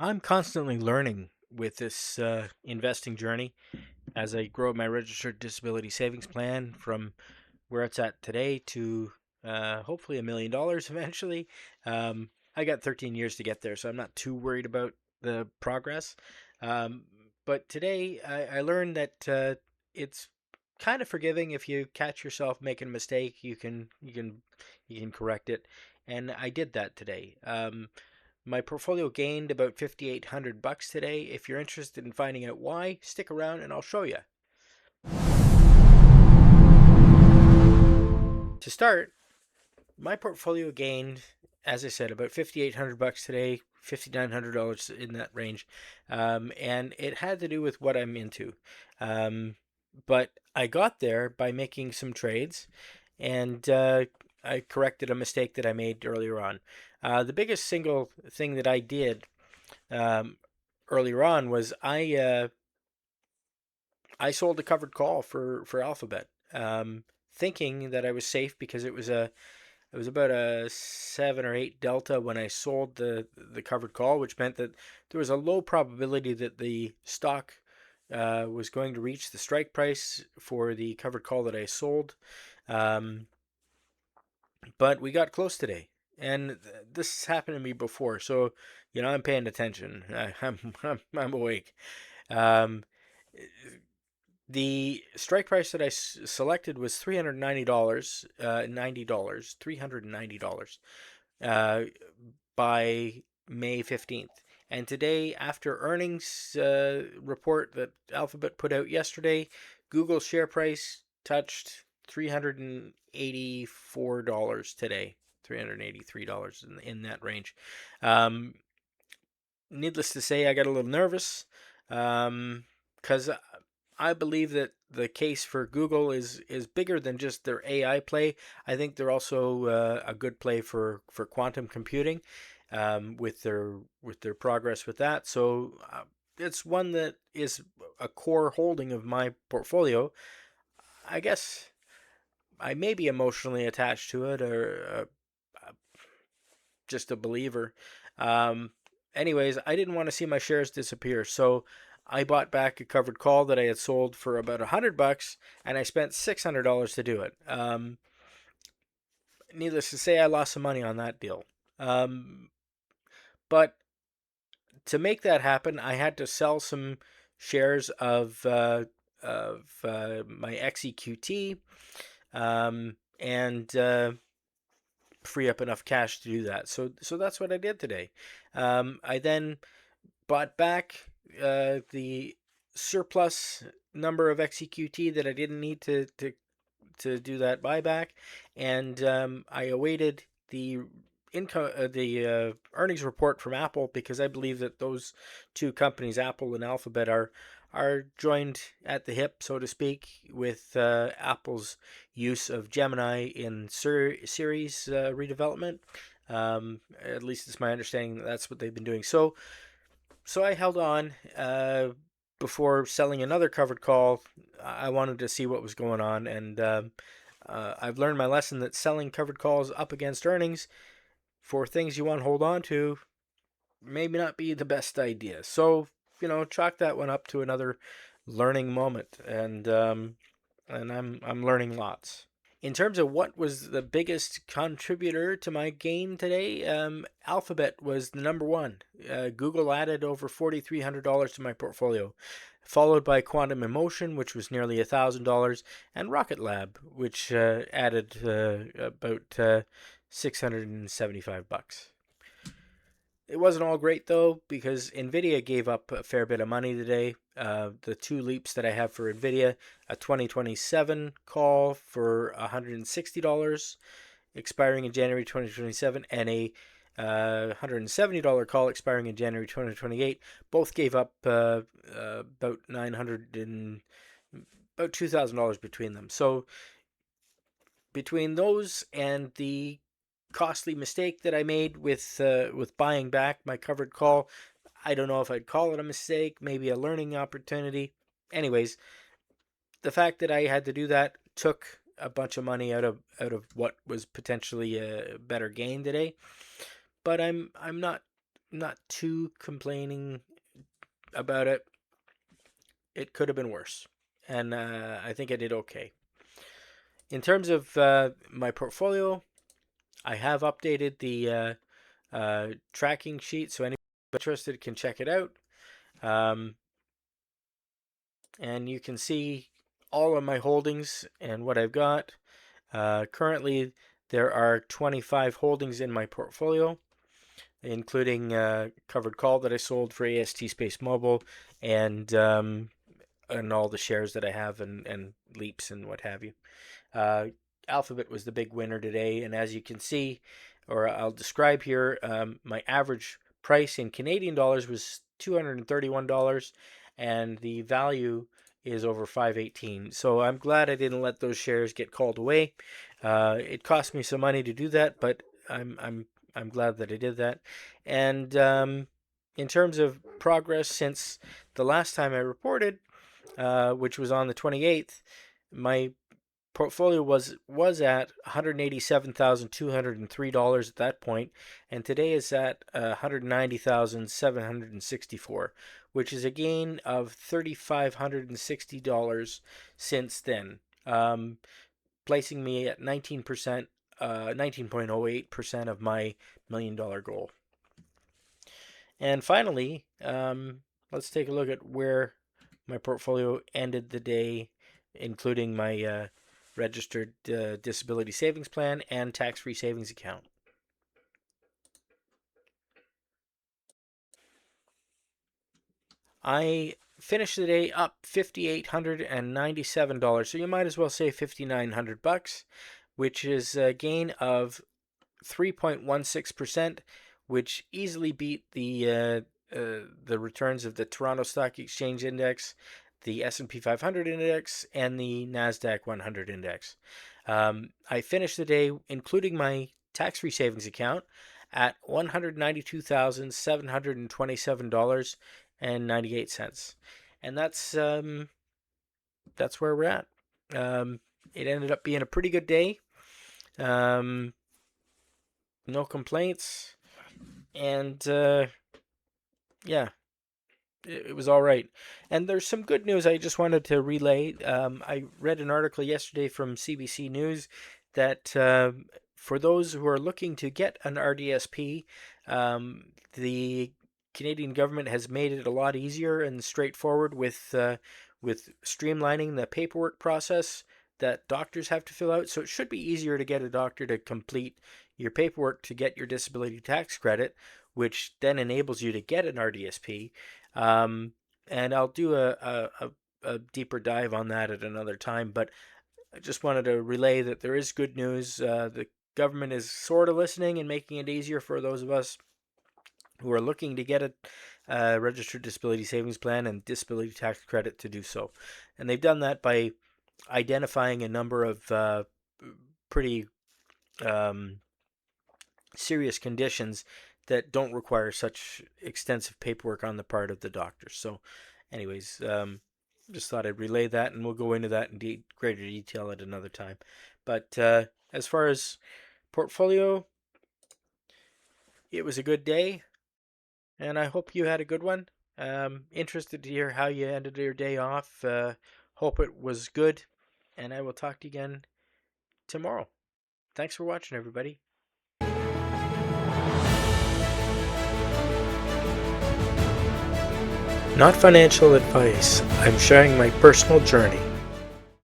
I'm constantly learning with this investing journey as I grow my registered disability savings plan from where it's at today to hopefully $1 million eventually. I got 13 years to get there, so I'm not too worried about the progress. Um, but today I learned that it's kind of forgiving if you catch yourself making a mistake. You can correct it, and I did that today. My portfolio gained about 5,800 bucks today. If you're interested in finding out why, stick around and I'll show you. To start, my portfolio gained, as I said, about 5,800 bucks today, $5,900 in that range, and it had to do with what I'm into. But I got there by making some trades, and I corrected a mistake that I made earlier on. The biggest single thing that I did um, earlier on was I sold a covered call for Alphabet, thinking that I was safe because it was about a 7 or 8 delta when I sold the covered call, which meant that there was a low probability that the stock was going to reach the strike price for the covered call that I sold. Um, but we got close today, and this has happened to me before, so I'm paying attention. I'm awake. Um, The strike price that I selected was $390, $90, $390 by May 15th. And today, after earnings report that Alphabet put out yesterday, Google's share price touched $384 today, $383 in that range. Um, Needless to say, I got a little nervous because I believe that the case for Google is bigger than just their AI play. I think they're also a good play for quantum computing with their progress with that. So it's one that is a core holding of my portfolio. I guess I may be emotionally attached to it or just a believer. Um, Anyways, I didn't want to see my shares disappear, so I bought back a covered call that I had sold for about $100, and I spent $600 to do it. Needless to say, I lost some money on that deal. But to make that happen, I had to sell some shares of my XEQT, and free up enough cash to do that. So that's what I did today. I then bought back the surplus number of XEQT that I didn't need to do that buyback, and I awaited the income the earnings report from Apple because I believe that those two companies, Apple and Alphabet, are joined at the hip, so to speak, with Apple's use of Gemini in Siri's redevelopment. At least it's my understanding that that's what they've been doing. So I held on before selling another covered call. I wanted to see what was going on, and I've learned my lesson that selling covered calls up against earnings for things you want to hold on to maybe not be the best idea. So chalk that one up to another learning moment, and I'm learning lots. In terms of what was the biggest contributor to my gain today, Alphabet was the number one. Google added over $4,300 to my portfolio, followed by Quantum Emotion, which was nearly $1,000, and Rocket Lab, which added about 675 bucks. It wasn't all great though because Nvidia gave up a fair bit of money today. The two leaps that I have for Nvidia, a 2027 call for $160 expiring in January 2027 and a $170 call expiring in January 2028, both gave up about 900 and about $2,000 between them. So between those and the costly mistake that I made with buying back my covered call, I don't know if I'd call it a mistake, maybe a learning opportunity. Anyways, the fact that I had to do that took a bunch of money out of what was potentially a better gain today. But I'm not not too complaining about it. It could have been worse, and I think I did okay. In terms of my portfolio, I have updated the tracking sheet, so anyone interested can check it out. And you can see all of my holdings and what I've got. Currently, there are 25 holdings in my portfolio, including covered call that I sold for AST Space Mobile, and all the shares that I have, and leaps and what have you. Alphabet was the big winner today, and as you can see, or I'll describe here, my average price in Canadian dollars was $231, and the value is over 518. So I'm glad I didn't let those shares get called away. It cost me some money to do that, but I'm glad that I did that. And in terms of progress since the last time I reported, which was on the 28th, my portfolio was at $187,203 at that point, and today is at $190,764, which is a gain of $3,560 since then, placing me at 19.08% of my $1 million goal. And finally, let's take a look at where my portfolio ended the day, including my registered disability savings plan and tax-free savings account. I finished the day up $5,897, so you might as well say $5,900, which is a gain of 3.16%, which easily beat the returns of the Toronto Stock Exchange Index, the S&P 500 Index, and the NASDAQ 100 Index. I finished the day, including my tax-free savings account, at $192,727.98, and that's where we're at. It ended up being a pretty good day. No complaints, and yeah, it was all right. And there's some good news I just wanted to relay. I read an article yesterday from CBC News that for those who are looking to get an RDSP, the Canadian government has made it a lot easier and straightforward with streamlining the paperwork process that doctors have to fill out. So it should be easier to get a doctor to complete your paperwork to get your disability tax credit, which then enables you to get an RDSP. And I'll do a deeper dive on that at another time, but I just wanted to relay that there is good news. The government is sort of listening and making it easier for those of us who are looking to get a registered disability savings plan and disability tax credit to do so. And they've done that by identifying a number of pretty serious conditions that don't require such extensive paperwork on the part of the doctors. So anyways, just thought I'd relay that, and we'll go into that in greater detail at another time. But as far as portfolio, it was a good day, and I hope you had a good one. Interested to hear how you ended your day off. Hope it was good, and I will talk to you again tomorrow. Thanks for watching, everybody. Not financial advice. I'm sharing my personal journey.